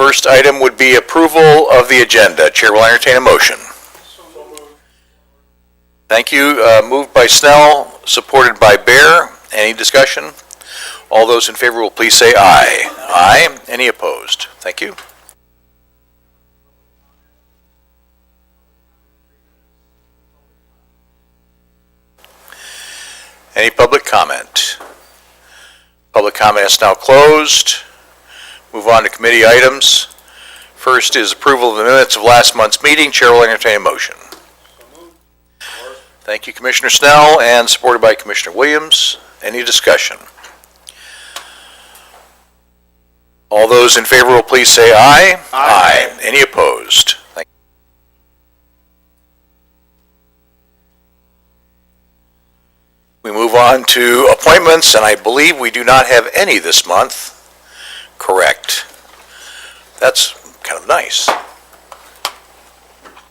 First item would be approval of the agenda. Chair will entertain a motion. Thank you. Moved by Snell, supported by Bear. Any discussion? All those in favor will please say aye. Aye. Any opposed? Thank you. Any public comment? Public comment is now closed. Move on to committee items. First is approval of the minutes of last month's meeting. Chair will entertain a motion. Thank you, Commissioner Snell, and supported by Commissioner Williams. Any discussion? All those in favor will please say aye. Aye. Any opposed? Thank you. We move on to appointments, and I believe we do not have any this month. Correct. That's kind of nice.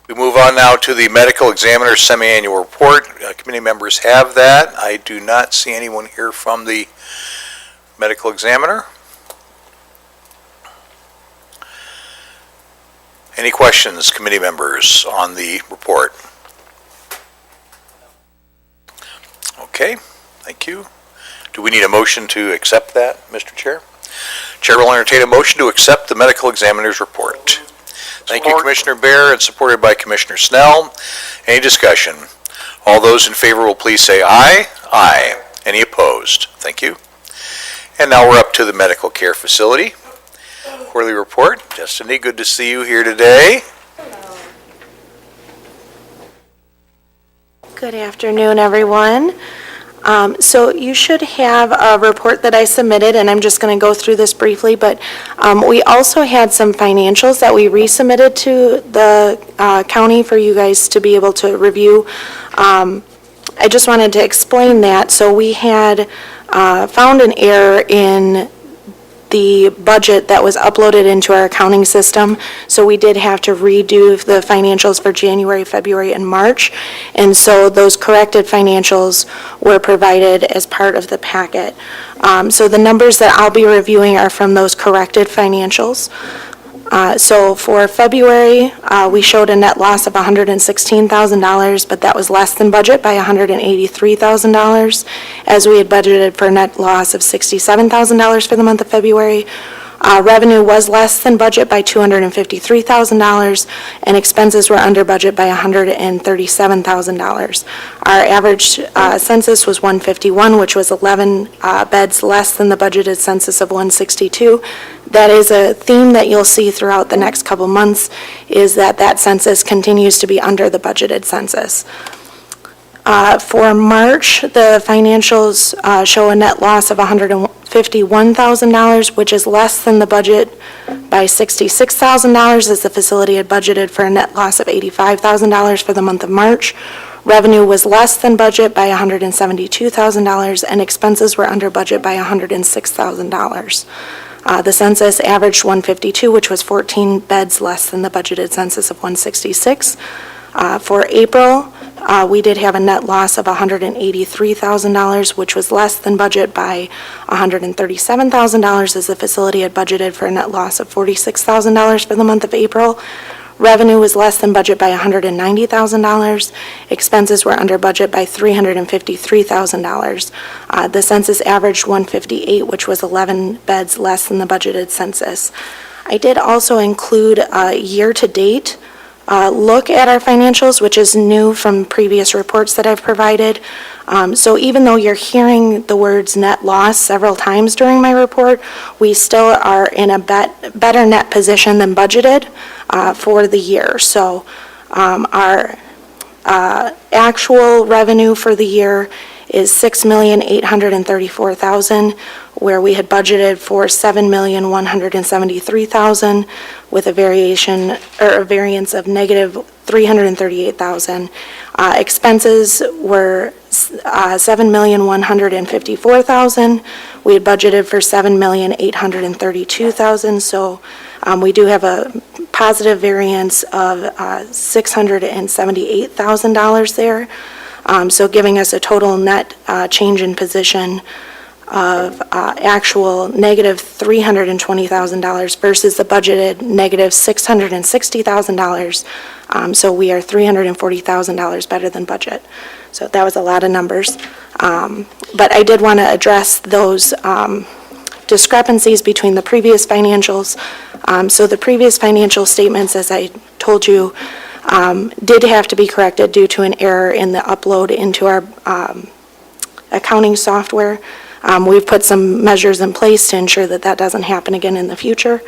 We move on now to the medical examiner semi-annual report. Committee members have that. I do not see anyone here from the medical examiner. Any questions, committee members, on the report? Okay, thank you. Do we need a motion to accept that, Mr. Chair? Chair will entertain a motion to accept the medical examiner's report. Thank you, Commissioner Bear, and supported by Commissioner Snell. Any discussion? All those in favor will please say aye. Aye. Any opposed? Thank you. And now we're up to the medical care facility. Quarterly report. Destiny, good to see you here today. Hello. Good afternoon, everyone. So you should have a report that I submitted, and I'm just going to go through this briefly, but we also had some financials that we resubmitted to the county for you guys to be able to review. I just wanted to explain that. So we had found an error in the budget that was uploaded into our accounting system. So we did have to redo the financials for January, February, and March. And so those corrected financials were provided as part of the packet. So the numbers that I'll be reviewing are from those corrected financials. So for February, we showed a net loss of $116,000, but that was less than budget by $183,000, as we had budgeted for a net loss of $67,000 for the month of February. Revenue was less than budget by $253,000, and expenses were under budget by $137,000. Our average census was 151, which was 11 beds less than the budgeted census of 162. That is a theme that you'll see throughout the next couple months, is that census continues to be under the budgeted census. For March, the financials show a net loss of $151,000, which is less than the budget by $66,000, as the facility had budgeted for a net loss of $85,000 for the month of March. Revenue was less than budget by $172,000, and expenses were under budget by $106,000. The census averaged 152, which was 14 beds less than the budgeted census of 166. For April, we did have a net loss of $183,000, which was less than budget by $137,000, as the facility had budgeted for a net loss of $46,000 for the month of April. Revenue was less than budget by $190,000. Expenses were under budget by $353,000. The census averaged 158, which was 11 beds less than the budgeted census. I did also include a year-to-date look at our financials, which is new from previous reports that I've provided. So even though you're hearing the words net loss several times during my report, we still are in a better net position than budgeted for the year. So our actual revenue for the year is $6,834,000, where we had budgeted for $7,173,000, with a variance of negative $338,000. Expenses were $7,154,000. We had budgeted for $7,832,000. So we do have a positive variance of $678,000 there. So giving us a total net change in position of actual negative $320,000 versus the budgeted negative $660,000. So we are $340,000 better than budget. So that was a lot of numbers. But I did want to address those discrepancies between the previous financials. So the previous financial statements, as I told you, did have to be corrected due to an error in the upload into our accounting software. We've put some measures in place to ensure that that doesn't happen again in the future.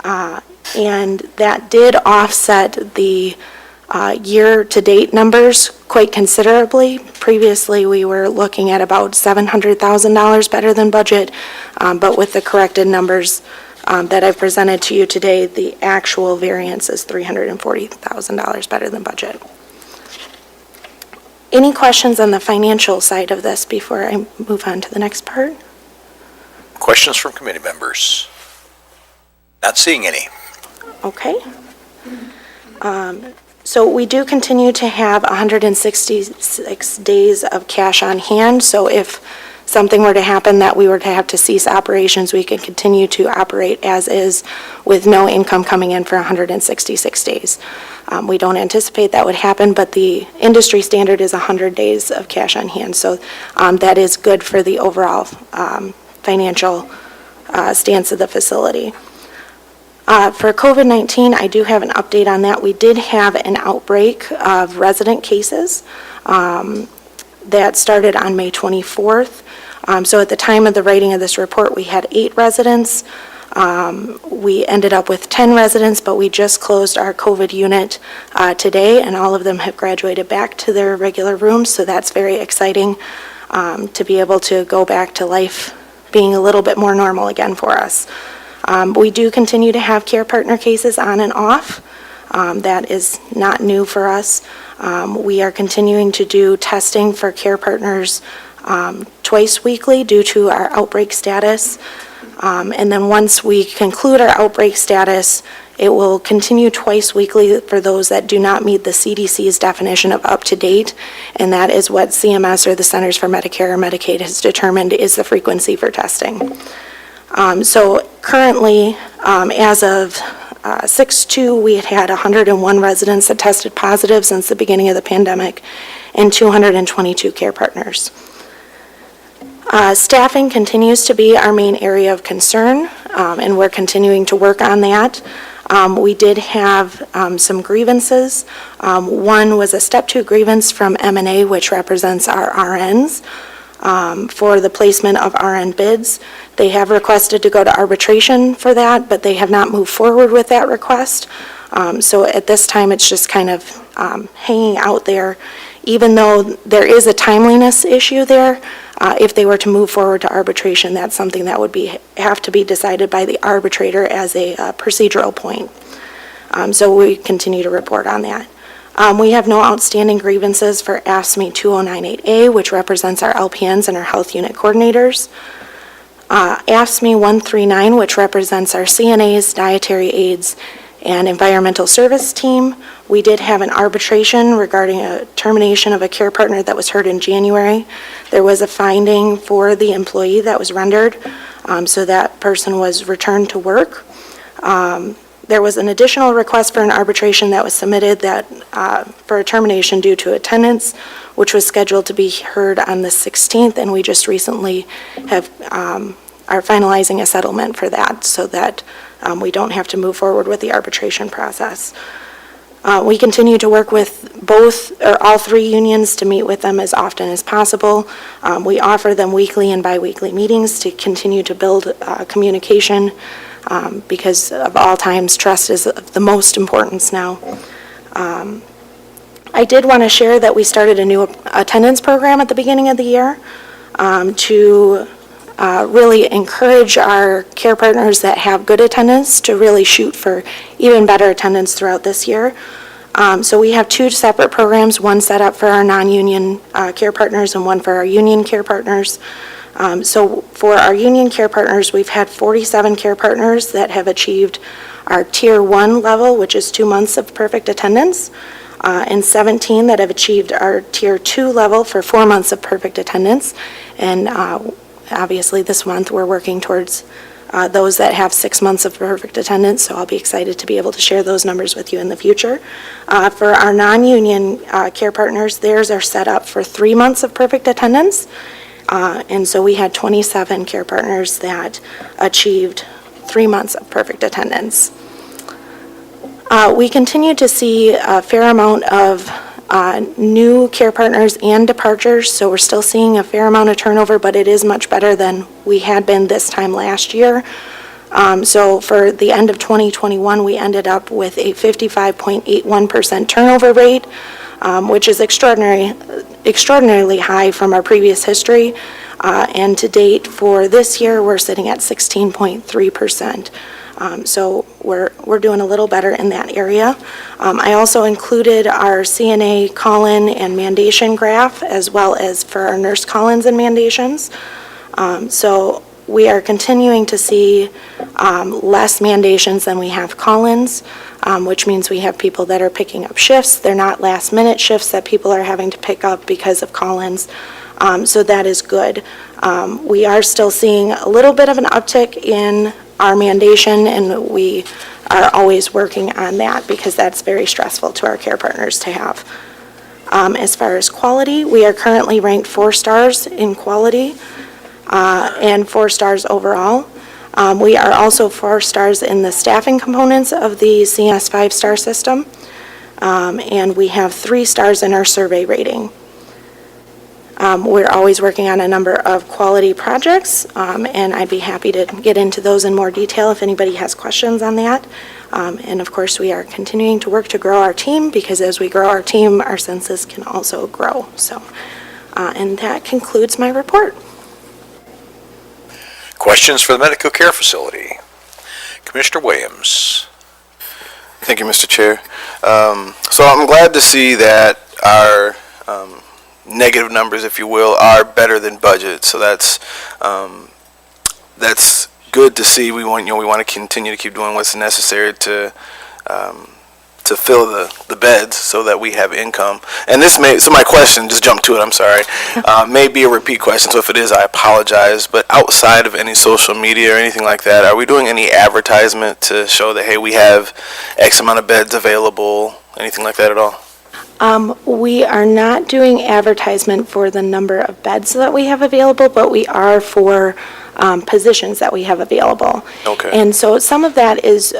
And that did offset the year-to-date numbers quite considerably. Previously, we were looking at about $700,000 better than budget, but with the corrected numbers that I've presented to you today, the actual variance is $340,000 better than budget. Any questions on the financial side of this before I move on to the next part? Questions from committee members? Not seeing any. Okay. So we do continue to have 166 days of cash on hand. So if something were to happen that we were to have to cease operations, we can continue to operate as is with no income coming in for 166 days. We don't anticipate that would happen, but the industry standard is 100 days of cash on hand. So that is good for the overall financial stance of the facility. For COVID-19, I do have an update on that. We did have an outbreak of resident cases that started on May 24th. So at the time of the writing of this report, we had 8 residents. We ended up with 10 residents, but we just closed our COVID unit today, and all of them have graduated back to their regular rooms, so that's very exciting to be able to go back to life being a little bit more normal again for us. We do continue to have care partner cases on and off. That is not new for us. We are continuing to do testing for care partners twice weekly due to our outbreak status. And then once we conclude our outbreak status, it will continue twice weekly for those that do not meet the CDC's definition of up to date, and that is what CMS or the Centers for Medicare or Medicaid has determined is the frequency for testing. So currently, as of 6/2, we had 101 residents that tested positive since the beginning of the pandemic and 222 care partners. Staffing continues to be our main area of concern, and we're continuing to work on that. We did have some grievances. One was a Step 2 grievance from M&A, which represents our RNs, for the placement of RN bids. They have requested to go to arbitration for that, but they have not moved forward with that request. So at this time, it's just kind of hanging out there. Even though there is a timeliness issue there, if they were to move forward to arbitration, that's something that would have to be decided by the arbitrator as a procedural point. So we continue to report on that. We have no outstanding grievances for AFSCME 2098A, which represents our LPNs and our health unit coordinators. AFSCME 139, which represents our CNAs, dietary aides, and environmental service team. We did have an arbitration regarding a termination of a care partner that was heard in January. There was a finding for the employee that was rendered, so that person was returned to work. There was an additional request for an arbitration that was submitted that for a termination due to attendance, which was scheduled to be heard on the 16th, and we just recently are finalizing a settlement for that so that we don't have to move forward with the arbitration process. We continue to work with all 3 unions to meet with them as often as possible. We offer them weekly and biweekly meetings to continue to build communication because of all times, trust is of the most importance now. I did want to share that we started a new attendance program at the beginning of the year to really encourage our care partners that have good attendance to really shoot for even better attendance throughout this year. So we have 2 separate programs, one set up for our non-union care partners and one for our union care partners. So for our union care partners, we've had 47 care partners that have achieved our Tier 1 level, which is 2 months of perfect attendance, and 17 that have achieved our Tier 2 level for 4 months of perfect attendance. And obviously this month, we're working towards those that have 6 months of perfect attendance, so I'll be excited to be able to share those numbers with you in the future. For our non-union care partners, theirs are set up for 3 months of perfect attendance, and so we had 27 care partners that achieved 3 months of perfect attendance. We continue to see a fair amount of new care partners and departures, so we're still seeing a fair amount of turnover, but it is much better than we had been this time last year. So for the end of 2021, we ended up with a 55.81% turnover rate, which is extraordinarily high from our previous history. And to date for this year, we're sitting at 16.3%. So we're doing a little better in that area. I also included our CNA call-in and mandation graph, as well as for our nurse call-ins and mandations. So we are continuing to see less mandations than we have call-ins, which means we have people that are picking up shifts. They're not last-minute shifts that people are having to pick up because of call-ins. So that is good. We are still seeing a little bit of an uptick in our mandation, and we are always working on that because that's very stressful to our care partners to have. As far as quality, we are currently ranked 4 stars in quality and 4 stars overall. We are also 4 stars in the staffing components of the CNS 5-star system, and we have 3 stars in our survey rating. We're always working on a number of quality projects, and I'd be happy to get into those in more detail if anybody has questions on that. And of course, we are continuing to work to grow our team, because as we grow our team, our census can also grow. So, and that concludes my report. Questions for the medical care facility? Commissioner Williams. Thank you, Mr. Chair. So I'm glad to see that our negative numbers, if you will, are better than budget. So that's good to see. We want to continue to keep doing what's necessary to fill the beds so that we have income. And so my question, just jump to it, I'm sorry, may be a repeat question, so if it is, I apologize. But outside of any social media or anything like that, are we doing any advertisement to show that, hey, we have X amount of beds available, anything like that at all? We are not doing advertisement for the number of beds that we have available, but we are for positions that we have available. Okay. And so some of that is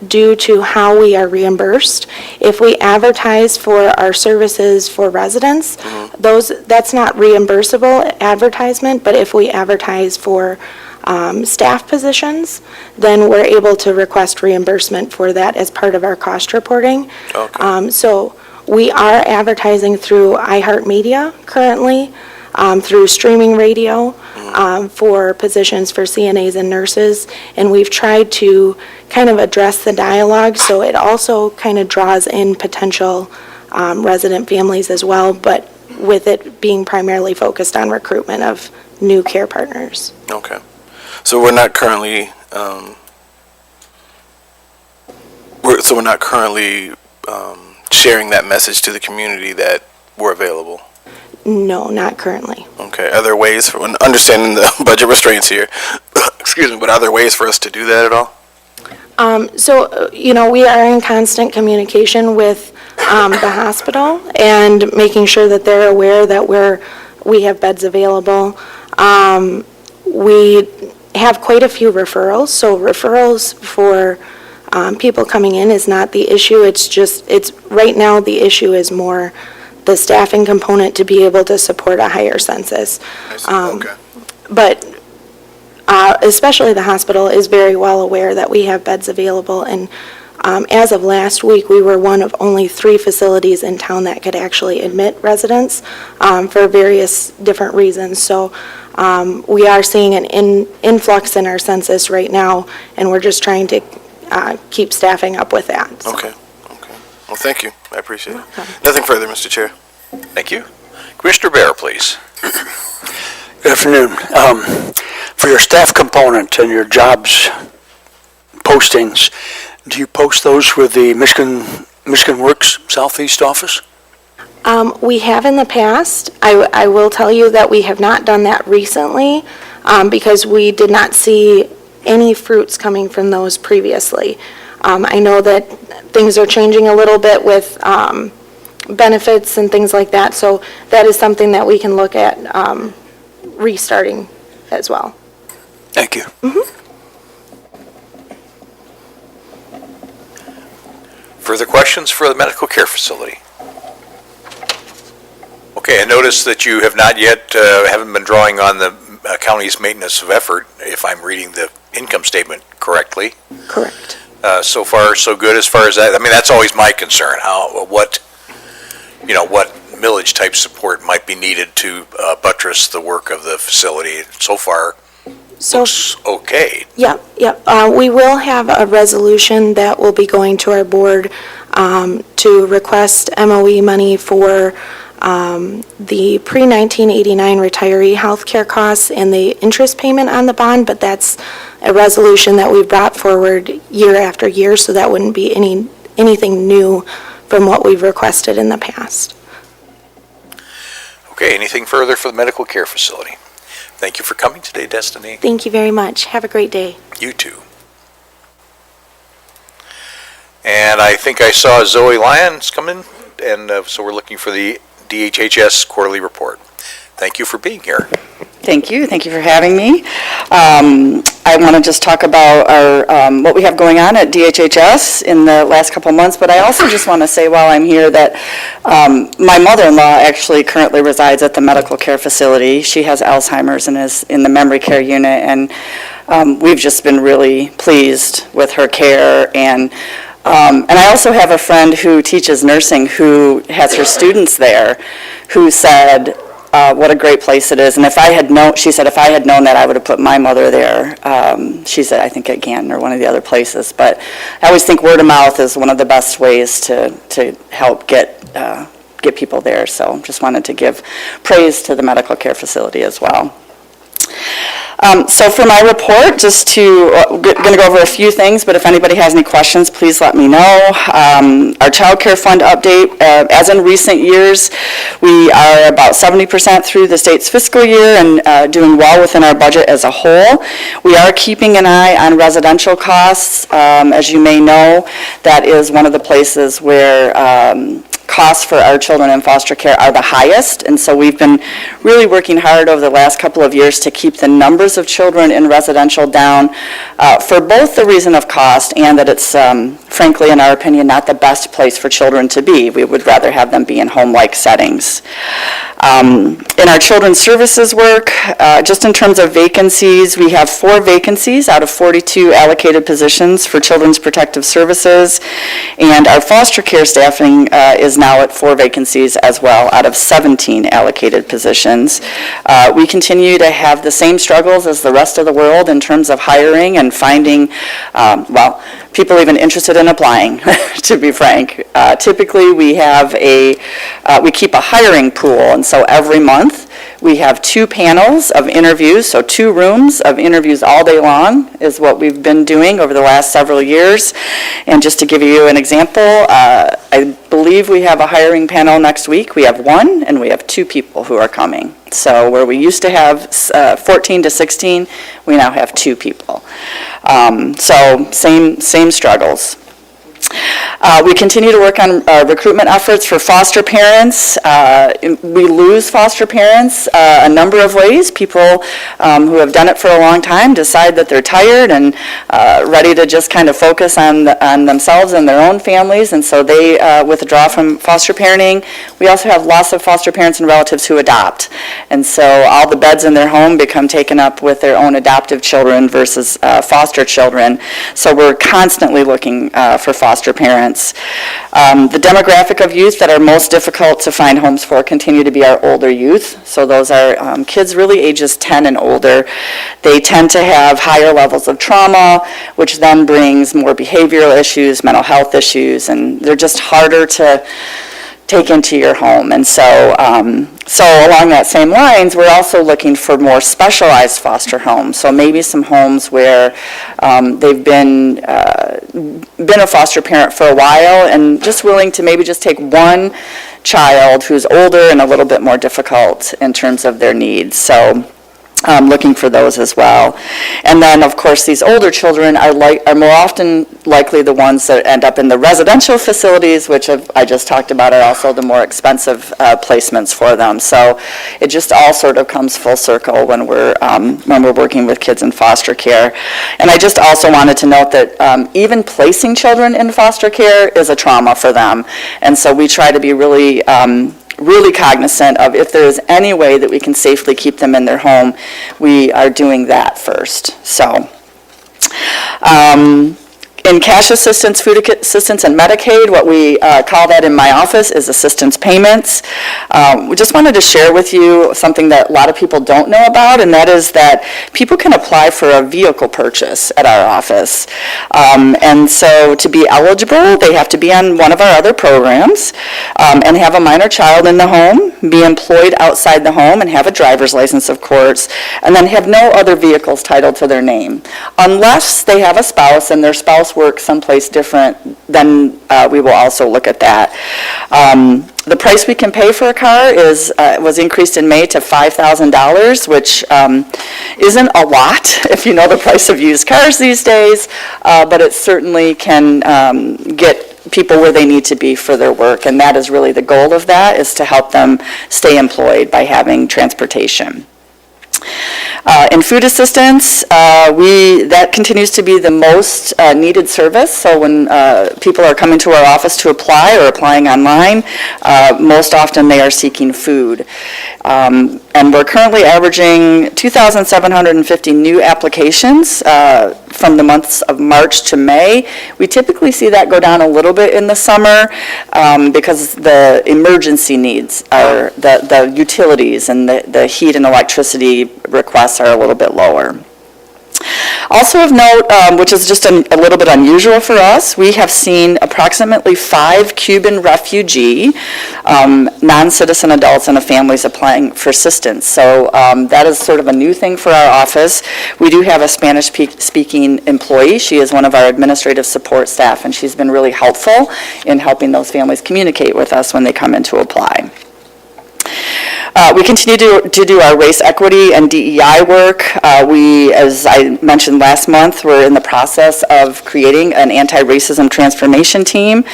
due to how we are reimbursed. If we advertise for our services for residents, that's not reimbursable advertisement, but if we advertise for staff positions, then we're able to request reimbursement for that as part of our cost reporting. Okay. So we are advertising through iHeartMedia currently, through streaming radio, for positions for CNAs and nurses, and we've tried to kind of address the dialogue, so it also kind of draws in potential resident families as well, but with it being primarily focused on recruitment of new care partners. Okay. So we're not currently sharing that message to the community that we're available? No, not currently. Okay. Are there ways for, understanding the budget restraints here, excuse me, but are there ways for us to do that at all? We are in constant communication with the hospital and making sure that they're aware that we have beds available. We have quite a few referrals, so referrals for people coming in is not the issue. It's right now the issue is more the staffing component to be able to support a higher census. I see. Okay. But especially the hospital is very well aware that we have beds available, and as of last week, we were one of only 3 facilities in town that could actually admit residents for various different reasons. So we are seeing an influx in our census right now, and we're just trying to keep staffing up with that. So. Okay. Well, thank you. I appreciate it. Nothing further, Mr. Chair. Thank you. Commissioner Bear, please. Good afternoon. For your staff component and your jobs postings, do you post those with the Michigan Works Southeast office? We have in the past. I will tell you that we have not done that recently. because we did not see any fruits coming from those previously. I know that things are changing a little bit with benefits and things like that, so that is something that we can look at restarting as well. Thank you. Further questions for the medical care facility? Okay, I noticed that you have not yet, haven't been drawing on the county's maintenance of effort, if I'm reading the income statement correctly. Correct. So far, so good as far as that. I mean, that's always my concern, what millage type support might be needed to buttress the work of the facility. So far, So, looks okay. yep. We will have a resolution that will be going to our board to request MOE money for the pre-1989 retiree health care costs and the interest payment on the bond, but that's a resolution that we've brought forward year after year, so that wouldn't be anything new from what we've requested in the past. Okay, anything further for the medical care facility? Thank you for coming today, Destiny. Thank you very much. Have a great day. You too. And I think I saw Zoe Lyons come in, and so we're looking for the DHHS quarterly report. Thank you for being here. Thank you. Thank you for having me. I want to just talk about our what we have going on at DHHS in the last couple of months, but I also just want to say while I'm here that my mother-in-law actually currently resides at the medical care facility. She has Alzheimer's and is in the memory care unit, and we've just been really pleased with her care. And I also have a friend who teaches nursing who has her students there who said, what a great place it is. And if I had known, she said, if I had known that, I would have put my mother there. She said, I think at Ganton or one of the other places. But I always think word of mouth is one of the best ways to help get people there. So just wanted to give praise to the medical care facility as well. So for my report, just going to go over a few things, but if anybody has any questions, please let me know. Our child care fund update, as in recent years, we are about 70% through the state's fiscal year and doing well within our budget as a whole. We are keeping an eye on residential costs. As you may know, that is one of the places where costs for our children in foster care are the highest, and so we've been really working hard over the last couple of years to keep the numbers of children in residential down for both the reason of cost and that it's, frankly, in our opinion, not the best place for children to be. We would rather have them be in home-like settings. In our children's services work, just in terms of vacancies, we have 4 vacancies out of 42 allocated positions for children's protective services, and our foster care staffing is now at 4 vacancies as well out of 17 allocated positions. We continue to have the same struggles as the rest of the world in terms of hiring and finding, people even interested in applying, to be frank. Typically, we keep a hiring pool, and so every month we have 2 panels of interviews, so 2 rooms of interviews all day long is what we've been doing over the last several years. And just to give you an example, I believe we have a hiring panel next week. We have 1, and we have 2 people who are coming. So where we used to have 14 to 16, we now have 2 people. So same struggles. We continue to work on recruitment efforts for foster parents. We lose foster parents a number of ways. People who have done it for a long time decide that they're tired and ready to just kind of focus on themselves and their own families, and so they withdraw from foster parenting. We also have lots of foster parents and relatives who adopt, and so all the beds in their home become taken up with their own adoptive children versus foster children. So we're constantly looking for foster parents. The demographic of youth that are most difficult to find homes for continue to be our older youth. So those are kids really ages 10 and older. They tend to have higher levels of trauma, which then brings more behavioral issues, mental health issues, and they're just harder to take into your home. And so along that same lines, we're also looking for more specialized foster homes. So maybe some homes where they've been a foster parent for a while and just willing to maybe just take one child who's older and a little bit more difficult in terms of their needs. So looking for those as well. And then, of course, these older children are more often likely the ones that end up in the residential facilities, which I just talked about are also the more expensive placements for them. So it just all sort of comes full circle when we're working with kids in foster care. And I just also wanted to note that even placing children in foster care is a trauma for them. And so we try to be really cognizant of if there is any way that we can safely keep them in their home, we are doing that first. So, in cash assistance, food assistance, and Medicaid, what we call that in my office is assistance payments. We just wanted to share with you something that a lot of people don't know about, and that is that people can apply for a vehicle purchase at our office. And so to be eligible, they have to be on one of our other programs and have a minor child in the home, be employed outside the home, and have a driver's license, of course, and then have no other vehicles titled to their name. Unless they have a spouse and their spouse works someplace different, then we will also look at that. The price we can pay for a car was increased in May to $5,000, which isn't a lot if you know the price of used cars these days, but it certainly can get people where they need to be for their work, and that is really the goal of that, is to help them stay employed by having transportation. In food assistance, that continues to be the most needed service. So when people are coming to our office to apply or applying online, most often they are seeking food. And we're currently averaging 2,750 new applications from the months of March to May. We typically see that go down a little bit in the summer because the emergency needs are, the utilities and the heat and electricity requests are a little bit lower. Also of note, which is just a little bit unusual for us, we have seen approximately 5 Cuban refugee non-citizen adults and families applying for assistance. So that is sort of a new thing for our office. We do have a Spanish-speaking employee. She is one of our administrative support staff, and she's been really helpful in helping those families communicate with us when they come in to apply. We continue to do our race equity and DEI work. We, as I mentioned last month, we're in the process of creating an anti-racism transformation team.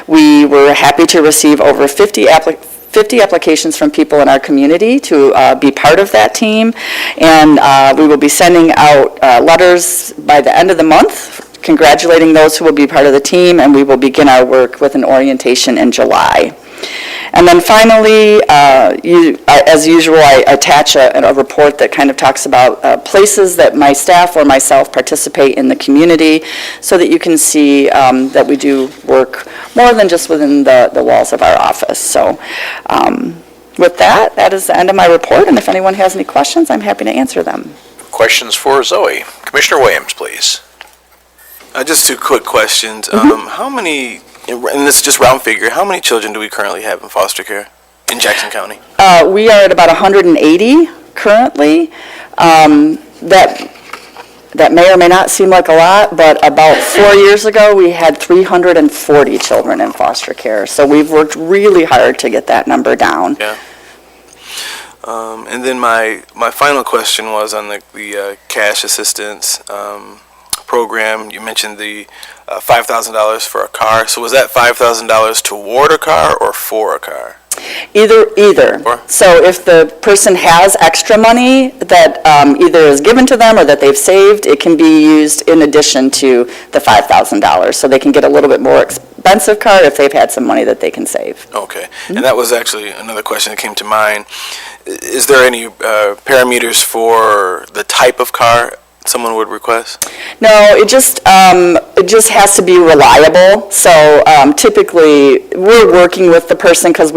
We were happy to receive over 50 applications from people in our community to be part of that team, and we will be sending out letters by the end of the month congratulating those who will be part of the team, and we will begin our work with an orientation in July. And then finally, as usual, I attach a report that kind of talks about places that my staff or myself participate in the community, so that you can see that we do work more than just within the walls of our office. So with that, that is the end of my report, and if anyone has any questions, I'm happy to answer them. Questions for Zoe? Commissioner Williams, please. Just 2 quick questions. How many, and this is just round figure, how many children do we currently have in foster care in Jackson County? We are at about 180 currently. That may or may not seem like a lot, but about 4 years ago, we had 340 children in foster care. So we've worked really hard to get that number down. Yeah. And then my final question was on the cash assistance program. You mentioned the $5,000 for a car. So was that $5,000 toward a car or for a car? Either. Or? So if the person has extra money that either is given to them or that they've saved, it can be used in addition to the $5,000. So they can get a little bit more expensive car if they've had some money that they can save. Okay. And that was actually another question that came to mind. Is there any parameters for the type of car someone would request? No, it just has to be reliable. So typically, we're working with the person because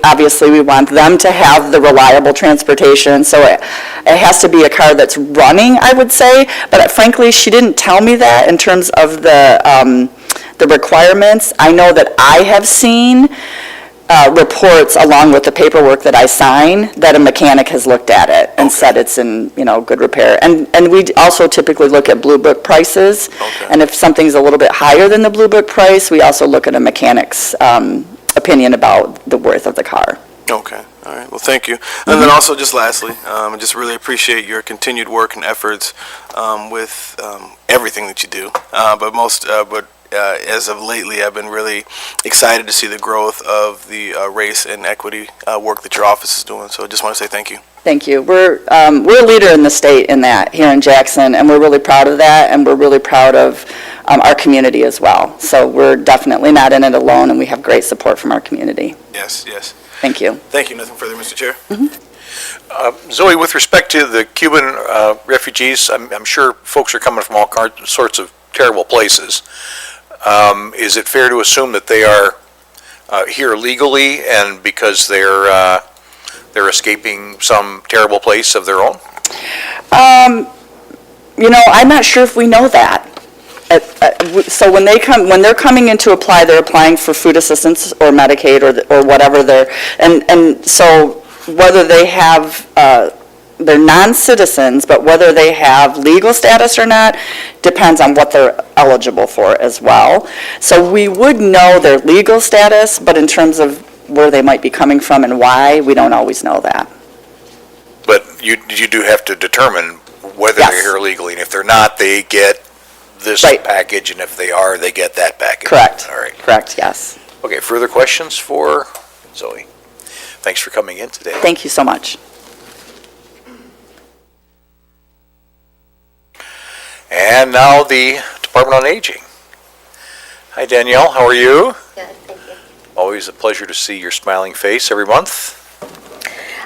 obviously we want them to have the reliable transportation. So it has to be a car that's running, I would say. But frankly, she didn't tell me that in terms of the requirements. I know that I have seen reports along with the paperwork that I sign that a mechanic has looked at it and said it's in good repair. And we also typically look at Blue Book prices. Okay. And if something's a little bit higher than the Blue Book price, we also look at a mechanic's opinion about the worth of the car. Okay. All right. Well, thank you. And then also, just lastly, I just really appreciate your continued work and efforts with everything that you do. But as of lately, I've been really excited to see the growth of the race and equity work that your office is doing. So I just want to say thank you. Thank you. We're a leader in the state in that here in Jackson, and we're really proud of that, and we're really proud of our community as well. So we're definitely not in it alone, and we have great support from our community. Yes, yes. Thank you. Thank you. Nothing further, Mr. Chair. Zoe, with respect to the Cuban refugees, I'm sure folks are coming from all sorts of terrible places. Is it fair to assume that they are here legally and because they're escaping some terrible place of their own? I'm not sure if we know that. So when they're coming in to apply, they're applying for food assistance or Medicaid or whatever and so whether they have, they're non-citizens, but whether they have legal status or not depends on what they're eligible for as well. So we would know their legal status, but in terms of where they might be coming from and why, we don't always know that. But you do have to determine whether Yes. they're here legally, and if they're not, they get this Right. package, and if they are, they get that package. Correct. All right. Correct, yes. Okay, further questions for Zoe? Thanks for coming in today. Thank you so much. And now the Department on Aging. Hi Danielle, how are you? Good, thank you. Always a pleasure to see your smiling face every month.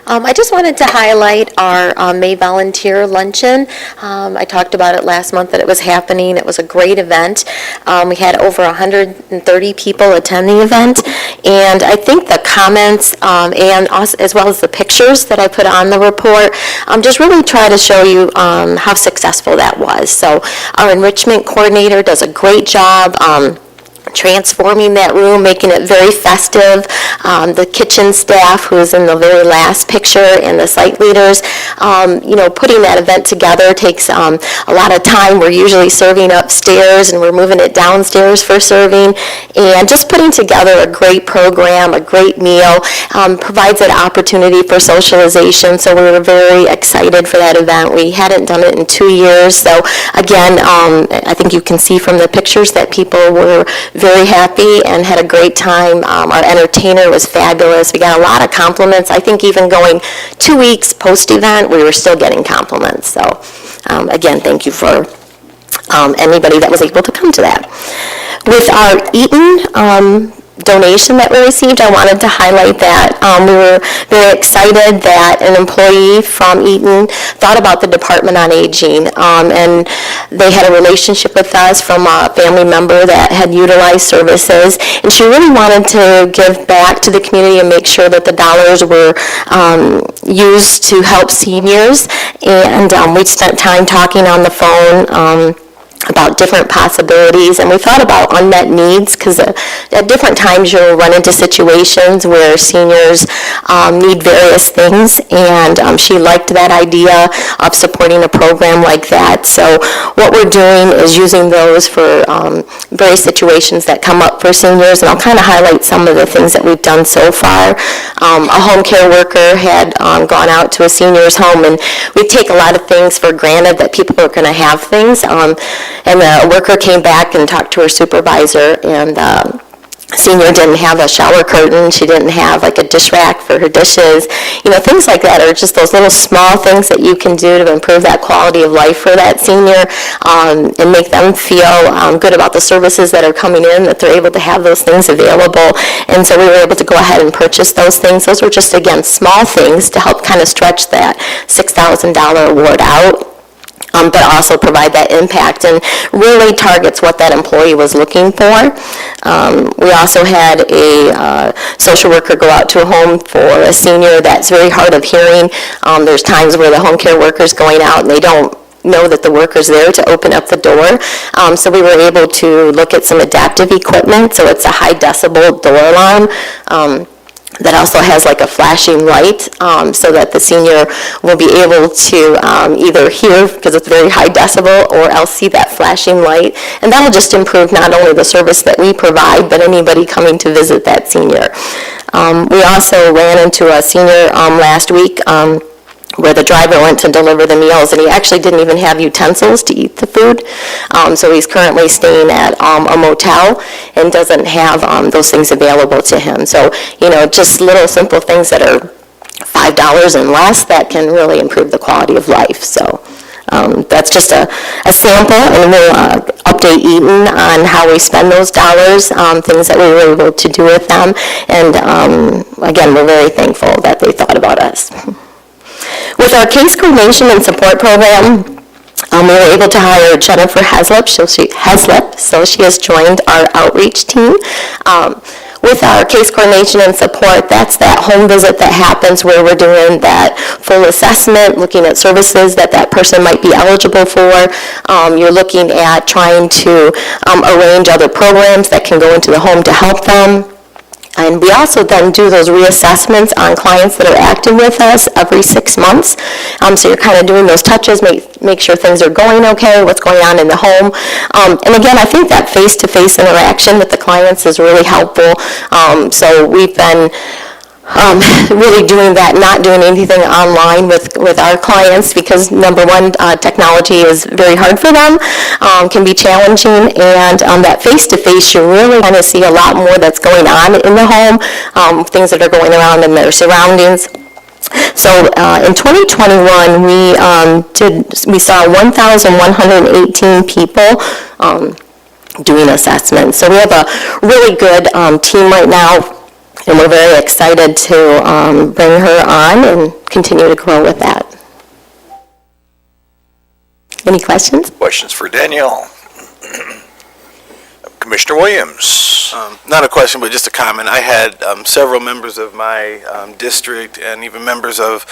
I just wanted to highlight our May Volunteer Luncheon. I talked about it last month that it was happening. It was a great event. We had over 130 people attend the event, and I think the comments and also, as well as the pictures that I put on the report just really try to show you how successful that was. So our enrichment coordinator does a great job transforming that room, making it very festive. The kitchen staff, who is in the very last picture, and the site leaders, putting that event together takes a lot of time. We're usually serving upstairs, and we're moving it downstairs for serving. And just putting together a great program, a great meal, provides an opportunity for socialization. So we were very excited for that event. We hadn't done it in 2 years. So again, I think you can see from the pictures that people were very happy and had a great time. Our entertainer was fabulous. We got a lot of compliments. I think even going 2 weeks post-event, we were still getting compliments. So again, thank you for anybody that was able to come to that. With our Eaton donation that we received, I wanted to highlight that. We were very excited that an employee from Eaton thought about the Department on Aging, and they had a relationship with us from a family member that had utilized services, and she really wanted to give back to the community and make sure that the dollars were used to help seniors, and we spent time talking on the phone about different possibilities, and we thought about unmet needs, because at different times you'll run into situations where seniors need various things, and she liked that idea of supporting a program like that. So what we're doing is using those for various situations that come up for seniors, and I'll kind of highlight some of the things that we've done so far. A home care worker had gone out to a senior's home, and we take a lot of things for granted that people are going to have things. And the worker came back and talked to her supervisor, and senior didn't have a shower curtain. She didn't have like a dish rack for her dishes. Things like that are just those little small things that you can do to improve that quality of life for that senior, and make them feel good about the services that are coming in, that they're able to have those things available. And so we were able to go ahead and purchase those things. Those were just, again, small things to help kind of stretch that $6,000 award out. But also provide that impact and really targets what that employee was looking for. We also had a social worker go out to a home for a senior that's very hard of hearing. There's times where the home care worker's going out and they don't know that the worker's there to open up the door. So we were able to look at some adaptive equipment. So it's a high decibel door alarm. That also has like a flashing light, so that the senior will be able to either hear, because it's very high decibel, or else see that flashing light. And that'll just improve not only the service that we provide, but anybody coming to visit that senior. We also ran into a senior last week where the driver went to deliver the meals, and he actually didn't even have utensils to eat the food. So he's currently staying at a motel and doesn't have those things available to him. So, just little simple things that are $5 and less that can really improve the quality of life. So that's just a sample, and we'll update Eaton on how we spend those dollars, things that we were able to do with them. And again, we're very thankful that they thought about us. With our case coordination and support program, we were able to hire Jennifer Heslip, so she has joined our outreach team. With our case coordination and support, that's that home visit that happens where we're doing that full assessment, looking at services that person might be eligible for. You're looking at trying to arrange other programs that can go into the home to help them. And we also then do those reassessments on clients that are active with us every 6 months. So you're kind of doing those touches, make sure things are going okay, what's going on in the home. And again, I think that face-to-face interaction with the clients is really helpful. So we've been really doing that, not doing anything online with our clients, because number one, technology is very hard for them, can be challenging, and that face-to-face, you really kind of see a lot more that's going on in the home, things that are going around in their surroundings. So in 2021, we saw 1,118 people doing assessments. So we have a really good team right now, and we're very excited to bring her on and continue to grow with that. Any questions? Questions for Danielle? Commissioner Williams? Not a question, but just a comment. I had several members of my district and even members of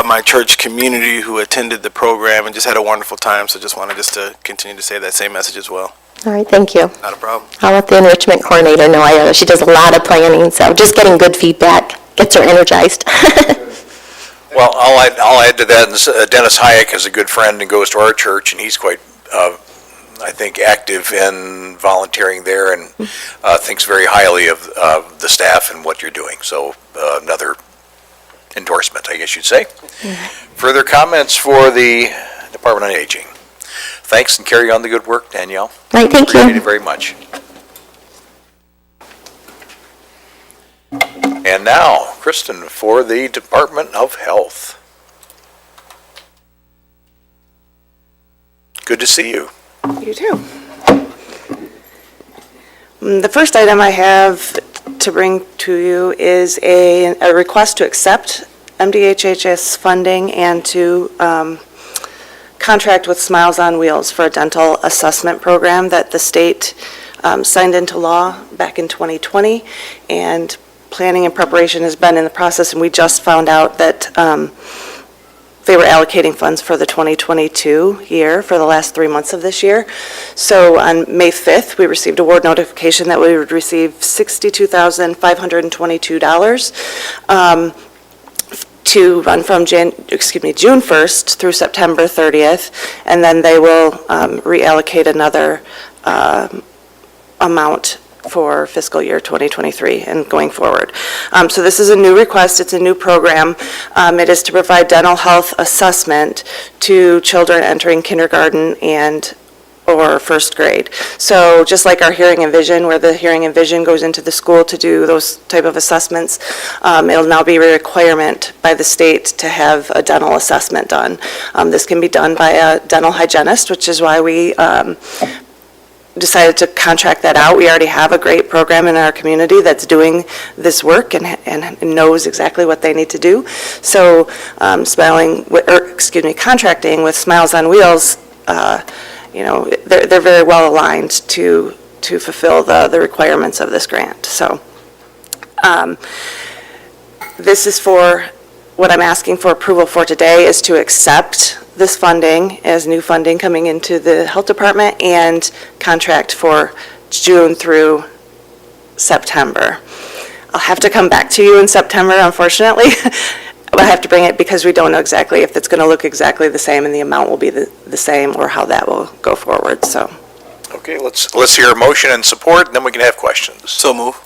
my church community who attended the program and just had a wonderful time. So just wanted to continue to say that same message as well. All right, thank you. Not a problem. I'll let the enrichment coordinator know. She does a lot of planning, so just getting good feedback gets her energized. Well, I'll add to that. Dennis Hayek is a good friend and goes to our church, and he's quite, I think, active in volunteering there, and thinks very highly of the staff and what you're doing. So another endorsement, I guess you'd say. Further comments for the Department on Aging? Thanks, and carry on the good work, Danielle. All right, thank Appreciate you. it very much. And now, Kristen, for the Department of Health. Good to see you. You too. The first item I have to bring to you is a request to accept MDHHS funding and to contract with Smiles on Wheels for a dental assessment program that the state signed into law back in 2020, and planning and preparation has been in the process, and we just found out that they were allocating funds for the 2022 year for the last 3 months of this year. So on May 5th, we received award notification that we would receive $62,522 to run from June 1st through September 30th, and then they will reallocate another amount for fiscal year 2023 and going forward. So this is a new request. It's a new program. It is to provide dental health assessment to children entering kindergarten or first grade. So just like our Hearing and Vision, where the Hearing and Vision goes into the school to do those type of assessments, it'll now be a requirement by the state to have a dental assessment done. This can be done by a dental hygienist, which is why we decided to contract that out. We already have a great program in our community that's doing this work and knows exactly what they need to do. So contracting with Smiles on Wheels, they're very well aligned to fulfill the requirements of this grant. So this is for, what I'm asking for approval for today is to accept this funding as new funding coming into the health department and contract for June through September. I'll have to come back to you in September, unfortunately. But I have to bring it because we don't know exactly if it's going to look exactly the same and the amount will be the same, or how that will go forward. So, Okay, let's hear a motion and support, and then we can have questions. So move.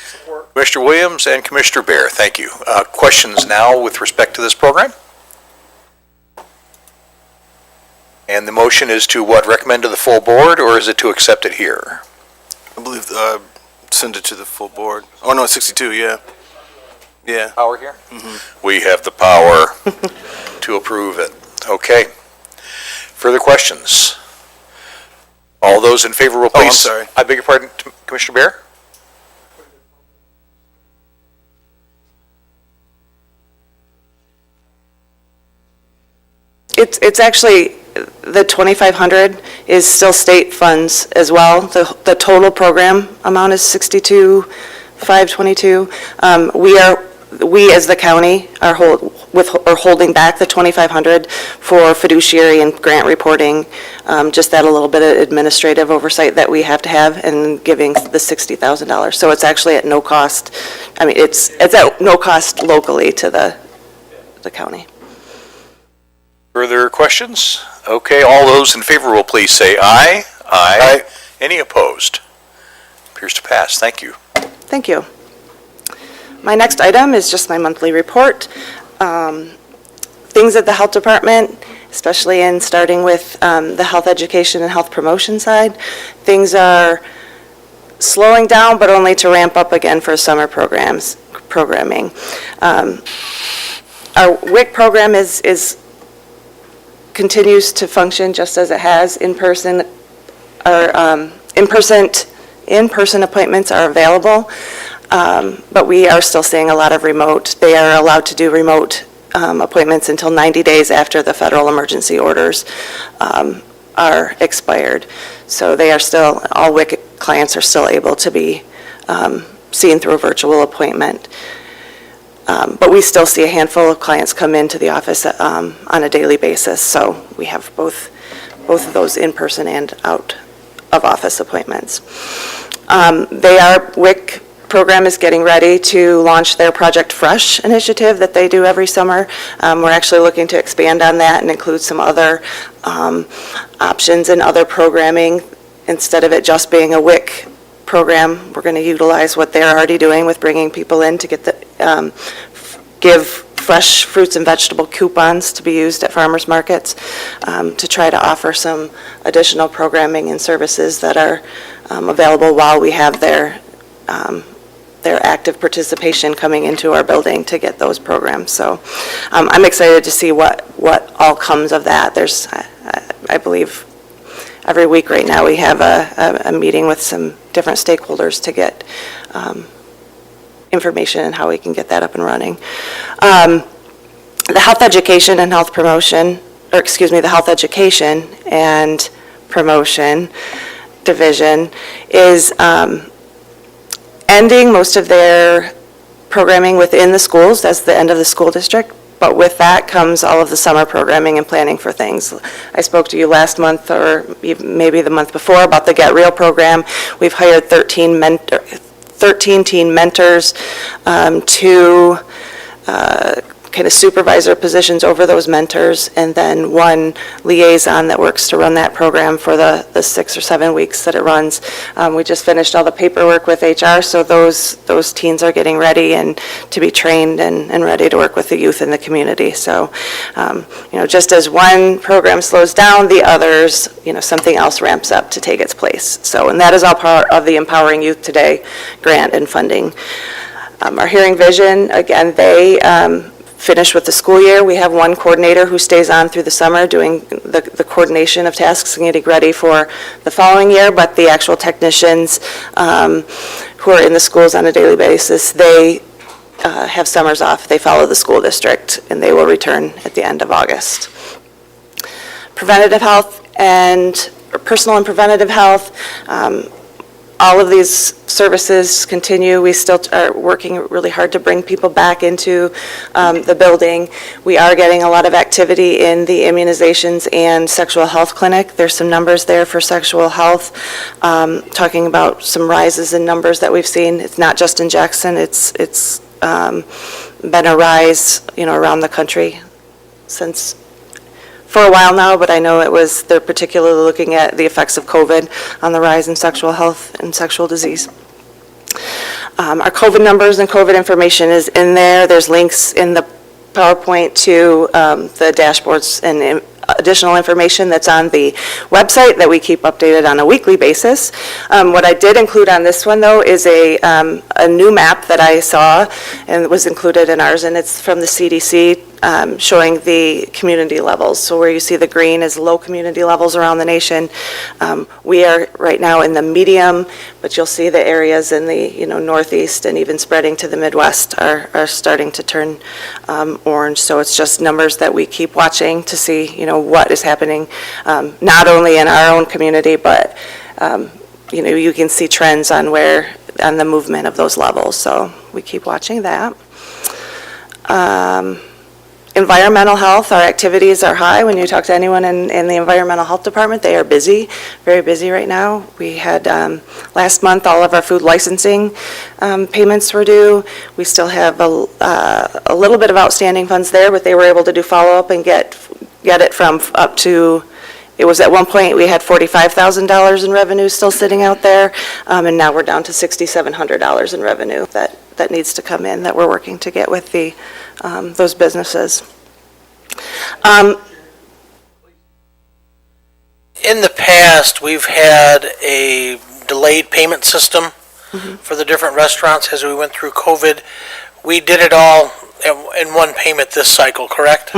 Support. Commissioner Williams and Commissioner Bear, thank you. Questions now with respect to this program? And the motion is to what, recommend to the full board, or is it to accept it here? I believe, send it to the full board. Oh, no, 62, yeah. Yeah. Power here? We have the power to approve it. Okay. Further questions? All those in favor will Oh, I'm please. sorry. I beg your pardon, Commissioner Bear? It's actually, the 2,500 is still state funds as well. The total program amount is 62,522. We as the county are holding back the 2,500 for fiduciary and grant reporting, just that a little bit of administrative oversight that we have to have, and giving the $60,000. So it's actually at no cost. I mean, it's at no cost locally to the county. Further questions? Okay, all those in favor will please say aye. Aye. Any opposed? Appears to pass. Thank you. Thank you. My next item is just my monthly report. Things at the health department, especially in starting with the health education and health promotion side, things are slowing down, but only to ramp up again for summer programming. Our WIC program continues to function just as it has. In-person appointments are available, but we are still seeing a lot of remote. They are allowed to do remote appointments until 90 days after the federal emergency orders are expired. So they are still, all WIC clients are still able to be seen through a virtual appointment. But we still see a handful of clients come into the office on a daily basis, so we have both of those in-person and out-of-office appointments. WIC program is getting ready to launch their Project Fresh initiative that they do every summer. We're actually looking to expand on that and include some other options and other programming. Instead of it just being a WIC program, we're going to utilize what they're already doing with bringing people in to get give fresh fruits and vegetable coupons to be used at farmers markets, to try to offer some additional programming and services that are available while we have their active participation coming into our building to get those programs. So I'm excited to see what all comes of that. There's, I believe, every week right now we have a meeting with some different stakeholders to get information and how we can get that up and running. The health education and health promotion, or excuse me, the health education and promotion division is ending most of their programming within the schools. That's the end of the school district. But with that comes all of the summer programming and planning for things. I spoke to you last month, or maybe the month before, about the Get Real program. We've hired 13 teen mentors, to kind of supervisor positions over those mentors, and then one liaison that works to run that program for the 6 or 7 weeks that it runs. We just finished all the paperwork with HR, so those teens are getting ready and to be trained and ready to work with the youth in the community. So, just as one program slows down, the others, something else ramps up to take its place. So, and that is all part of the Empowering Youth Today grant and funding. Our Hearing Vision, again, they finish with the school year. We have one coordinator who stays on through the summer doing the coordination of tasks and getting ready for the following year, but the actual technicians who are in the schools on a daily basis, they have summers off. They follow the school district, and they will return at the end of August. Preventative health and personal and preventative health, all of these services continue. We still are working really hard to bring people back into the building. We are getting a lot of activity in the immunizations and sexual health clinic. There's some numbers there for sexual health, talking about some rises in numbers that we've seen. It's not just in Jackson. It's been a rise, around the country since for a while now, but I know they're particularly looking at the effects of COVID on the rise in sexual health and sexual disease. Our COVID numbers and COVID information is in there. There's links in the PowerPoint to the dashboards and additional information that's on the website that we keep updated on a weekly basis. What I did include on this one, though, is a new map that I saw and was included in ours, and it's from the CDC, showing the community levels. So where you see the green is low community levels around the nation. We are right now in the medium, but you'll see the areas in the northeast and even spreading to the Midwest are starting to turn orange. So it's just numbers that we keep watching to see what is happening, not only in our own community, but you can see trends on the movement of those levels. So we keep watching that. Environmental health, our activities are high. When you talk to anyone in the environmental health department, they are busy, very busy right now. We had, last month, all of our food licensing payments were due. We still have a little bit of outstanding funds there, but they were able to do follow-up and get it from up to, it was at one point, we had $45,000 in revenue still sitting out there, and now we're down to $6,700 in revenue that needs to come in, that we're working to get with those businesses. In the past, we've had a delayed payment system for the different restaurants as we went through COVID. We did it all in one payment this cycle, correct?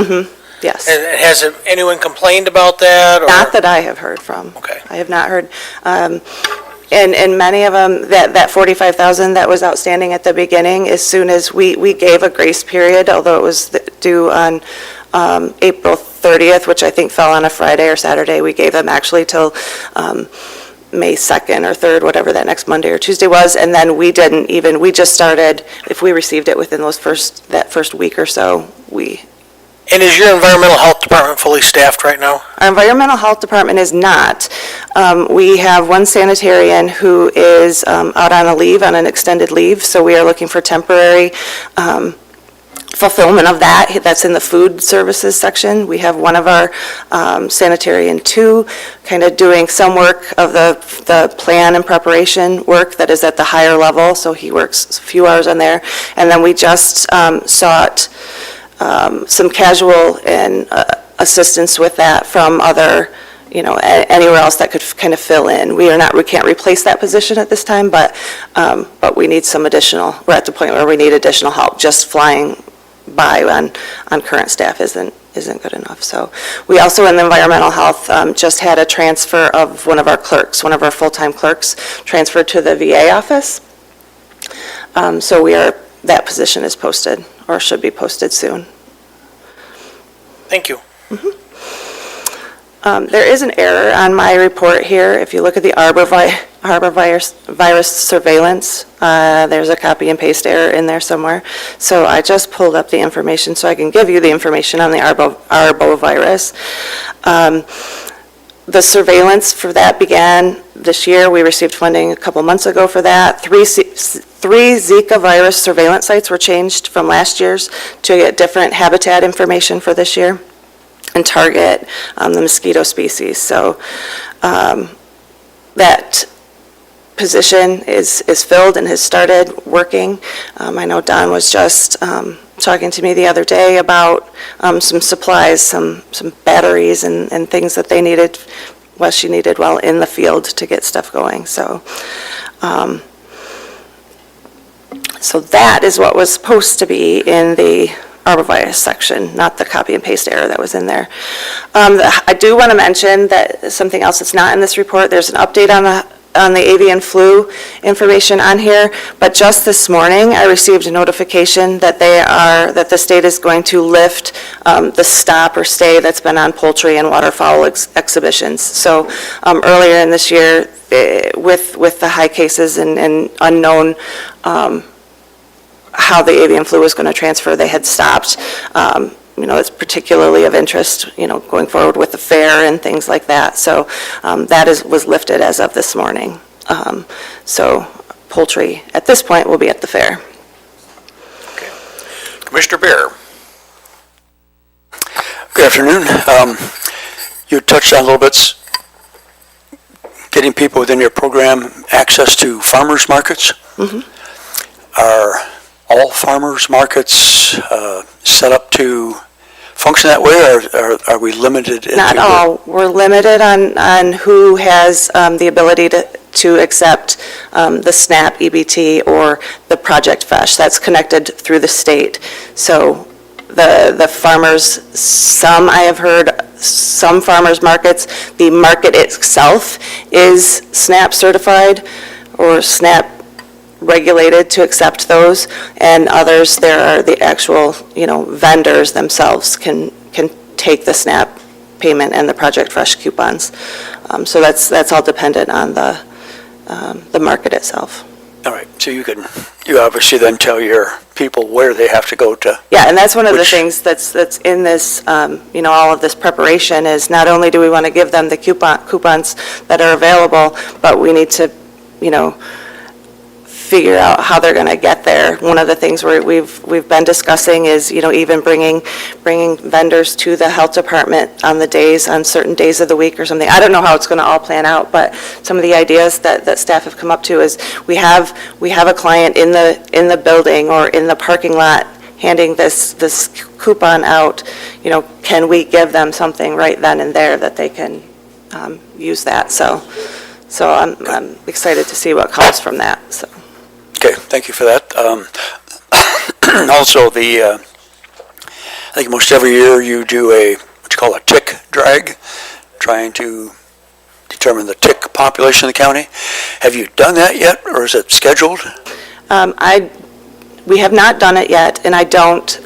Yes. And has anyone complained about that? Or? Not that I have heard from. Okay. I have not heard. And many of them, that $45,000 that was outstanding at the beginning, as soon as we gave a grace period, although it was due on April 30th, which I think fell on a Friday or Saturday, we gave them actually till May 2nd or 3rd, whatever that next Monday or Tuesday was, and then we just started, if we received it within that first week or so, And is your environmental health department fully staffed right now? Our environmental health department is not. We have one sanitarian who is out on an extended leave, so we are looking for temporary fulfillment of that. That's in the food services section. We have one of our sanitarian 2 kind of doing some work of the plan and preparation work that is at the higher level, so he works a few hours on there. And then we just sought some casual and assistance with that from other, anywhere else that could kind of fill in. We can't replace that position at this time, but we need some additional, we're at the point where we need additional help. Just flying by on current staff isn't good enough. So we also, in the environmental health, just had a transfer of one of our clerks, one of our full-time clerks, transferred to the VA office. So that position is posted, or should be posted soon. Thank you. There is an error on my report here. If you look at the arbovirus surveillance, there's a copy and paste error in there somewhere. So I just pulled up the information so I can give you the information on the arbovirus. The surveillance for that began this year. We received funding a couple months ago for that. Three Zika virus surveillance sites were changed from last year's to get different habitat information for this year and target the mosquito species. So that position is filled and has started working. I know Don was just talking to me the other day about some supplies, some batteries and things that they needed, she needed while in the field to get stuff going. So so that is what was supposed to be in the arbovirus section, not the copy and paste error that was in there. I do want to mention that something else that's not in this report, there's an update on the avian flu information on here, but just this morning I received a notification that that the state is going to lift the stop or stay that's been on poultry and waterfowl exhibitions. So earlier in this year, with the high cases and unknown how the avian flu was going to transfer, they had stopped. It's particularly of interest, going forward with the fair and things like that. So that was lifted as of this morning. So poultry at this point will be at the fair. Okay. Commissioner Bear. Good afternoon. You touched on a little bit getting people within your program access to farmers markets. Are all farmers markets set up to function that way, or are we limited? Not all. We're limited on who has the ability to accept the SNAP EBT or the Project FESH. That's connected through the state. So the farmers, some I have heard, some farmers markets, the market itself is SNAP certified or SNAP regulated to accept those, and others, there are the actual, vendors themselves can take the SNAP payment and the Project Fresh coupons. So that's all dependent on the market itself. All right, so you obviously then tell your people where they have to go to. Yeah, and that's one of the Which- things that's in this, all of this preparation is not only do we want to give them the coupons that are available, but we need to, figure out how they're going to get there. One of the things we've been discussing is, even bringing vendors to the health department on certain days of the week or something. I don't know how it's going to all plan out, but some of the ideas that staff have come up to is we have a client in the building or in the parking lot handing this coupon out. Can we give them something right then and there that they can use that? So I'm excited to see what comes from that, so. Okay, thank you for that. Also, I think most every year you do what you call a tick drag, trying to determine the tick population in the county. Have you done that yet, or is it scheduled? We have not done it yet, and I don't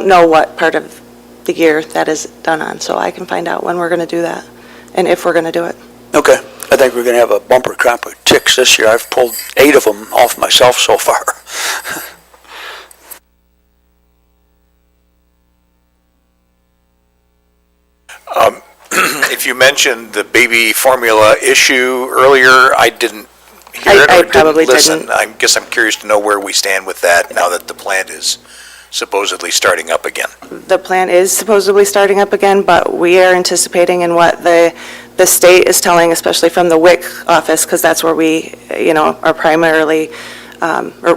know what part of the year that is done on, so I can find out when we're going to do that, and if we're going to do it. Okay, I think we're going to have a bumper crop of ticks this year. I've pulled 8 of them off myself so far. If you mentioned the baby formula issue earlier, I didn't hear it I or probably didn't listen. didn't. I guess I'm curious to know where we stand with that now that the plant is supposedly starting up again. The plant is supposedly starting up again, but we are anticipating in what the state is telling, especially from the WIC office, because that's where we, are primarily, or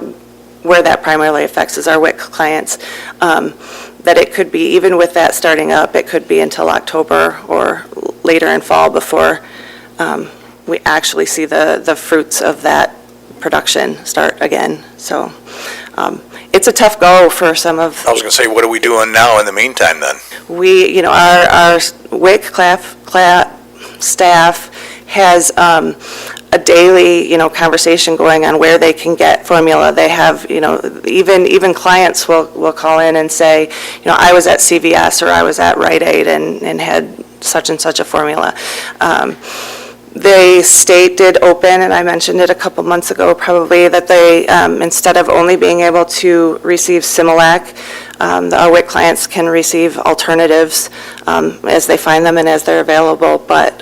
where that primarily affects is our WIC clients, that it could be, even with that starting up, it could be until October or later in fall before we actually see the fruits of that production start again. So it's a tough go for some of. I was going to say, what are we doing now in the meantime then? We, our WIC staff has a daily, conversation going on where they can get formula. They have, even clients will call in and say, I was at CVS or I was at Rite Aid and had such and such a formula. The state did open, and I mentioned it a couple months ago probably, that they, instead of only being able to receive Similac, our WIC clients can receive alternatives as they find them and as they're available, but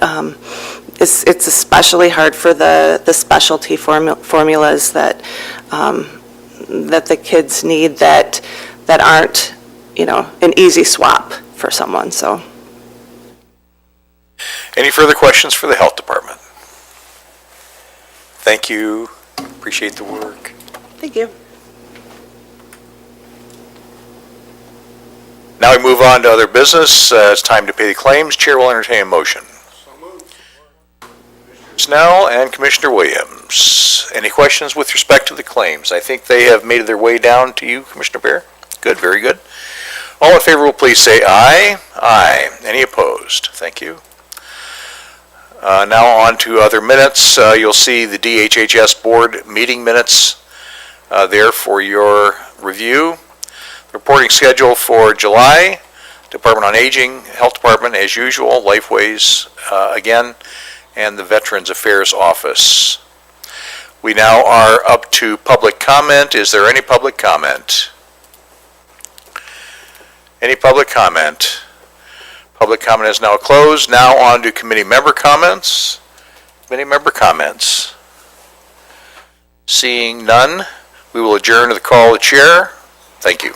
it's especially hard for the specialty formulas that the kids need that aren't, an easy swap for someone, so. Any further questions for the health department? Thank you. Appreciate the work. Thank you. Now we move on to other business. It's time to pay the claims. Chair will entertain a motion. Snell and Commissioner Williams. Any questions with respect to the claims? I think they have made their way down to you, Commissioner Bear. Good, very good. All in favor will please say aye. Aye. Any opposed? Thank you. Now on to other minutes. You'll see the DHHS board meeting minutes there for your review. Reporting schedule for July, Department on Aging, Health Department as usual, Lifeways again, and the Veterans Affairs Office. We now are up to public comment. Is there any public comment? Any public comment? Public comment is now closed. Now on to committee member comments. Committee member comments. Seeing none, we will adjourn to the call of the chair. Thank you.